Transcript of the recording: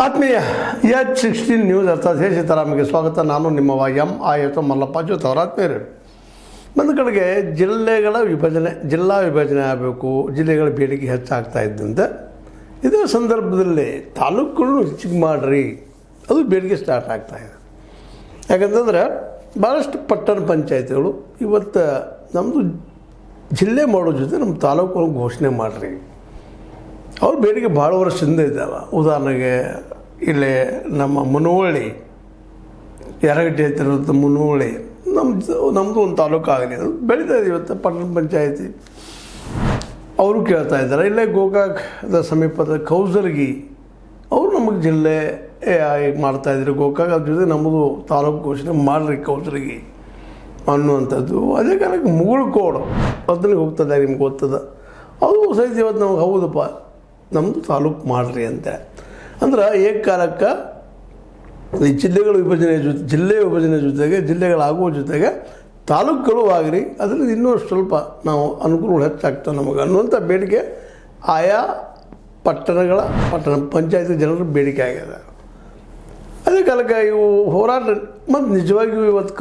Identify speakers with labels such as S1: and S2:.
S1: ಆತ್ಮೀಯ H16 news ಅರ್ಥಾತ್ ಹೇ ಸೀತಾರಾಮಗೆ ಸ್ವಾಗತ. ನಾನು ನಿಮ್ಮವ M ಮಲ್ಲಪ್ಪ ಜೋತ್ ಅವರ ಆತ್ಮೀಯರೇ. ಒಂದು ಕಡೆಗೆ ಜಿಲ್ಲಾ ವಿಭಜನೆ ಆಗಬೇಕು, ಜಿಲ್ಲೆಗಳ ಬೇಡಿಕೆ ಹೆಚ್ಚಾಗ್ತಾ ಇದ್ದಂತೆ ಇದೇ ಸಂದರ್ಭದಲ್ಲಿ ತಾಲೂಕುಗಳನ್ನು ಹೆಚ್ಚಿಗೆ ಮಾಡಿರಿ, ಅದು ಬೇಡಿಕೆ ಸ್ಟಾರ್ಟ್ ಆಗ್ತಾಯಿದೆ. ಯಾಕಂತಂದ್ರೆ ಭಾಳಷ್ಟು ಪಟ್ಟಣ ಪಂಚಾಯತಿಗಳು ಇವತ್ತು ನಮ್ಮದು ಜಿಲ್ಲೆ ಮಾಡೋ ಜೊತೆ ನಮ್ಮ ತಾಲೂಕುಗಳು ಘೋಷಣೆ ಮಾಡಿರಿ. ಅವ್ರ ಬೇಡಿಕೆ ಭಾಳ ವರ್ಷದಿಂದ ಇದ್ದಾವೆ. ಉದಾಹರಣೆಗೆ ಇಲ್ಲಿ ನಮ್ಮ ಮುನವಳ್ಳಿ ಯರಗಟ್ಟಿ ಹತ್ತಿರದ ಮುನವಳ್ಳಿ ನಮ್ಮದು ಒಂದು ತಾಲೂಕು ಆಗಲಿ, ಅದು ಬೆಳೀತಾ ಇದೆ. ಇವತ್ತು ಪಟ್ಟಣ ಪಂಚಾಯತಿ ಅವರು ಕೇಳ್ತಾ ಇದ್ದಾರೆ. ಇಲ್ಲೇ ಗೋಕಾಕದ ಸಮೀಪದ ಕೌಸಲಗಿ ಅವರು ನಮಗೆ ಜಿಲ್ಲೆ ಮಾಡ್ತಾಯಿದ್ರು. ಗೋಕಾಕ್ ಅದ್ರ ಜೊತೆ ನಮ್ಮದು ತಾಲೂಕು ಘೋಷಣೆ ಮಾಡಿರಿ ಕೌಸಲಗಿ ಅನ್ನುವಂಥದ್ದು. ಅದೇ ಕಾರಣಕ್ಕೆ ಮುಗುಳ್ಕೋಡು ಅದನ್ನೇ ಹೋಗ್ತದೆ, ನಿಮ್ಗೆ ಗೊತ್ತದ. ಅದು ಸಹಿತ ಇವತ್ತು ನಮ್ಗೆ ಹೌದಪ್ಪ ನಮ್ಮದು ತಾಲೂಕು ಮಾಡಿರಿ ಅಂತ. ಅಂದ್ರೆ ಏಕಕಾಲಕ್ಕೆ ಈ ಜಿಲ್ಲೆ ವಿಭಜನೆ ಜೊತೆಗೆ ಜಿಲ್ಲೆಗಳಾಗುವ ಜೊತೆಗೆ ತಾಲೂಕುಗಳು ಆಗಿರಿ, ಅದರಲ್ಲಿ ಇನ್ನೂ ಸ್ವಲ್ಪ ನಾವು ಅನುಕೂಲಗಳು ಹೆಚ್ಚಾಗ್ತವೆ ನಮಗೆ ಅನ್ನುವಂಥ ಬೇಡಿಕೆ ಆಯಾ ಪಟ್ಟಣ ಪಂಚಾಯತಿ ಜನರ ಬೇಡಿಕೆ ಆಗಿದೆ. ಅದೇ ಕಾಲಕ್ಕೆ ಇವು ಹೋರಾಟ ಮತ್ತು ನಿಜವಾಗಿಯೂ ಇವತ್ತು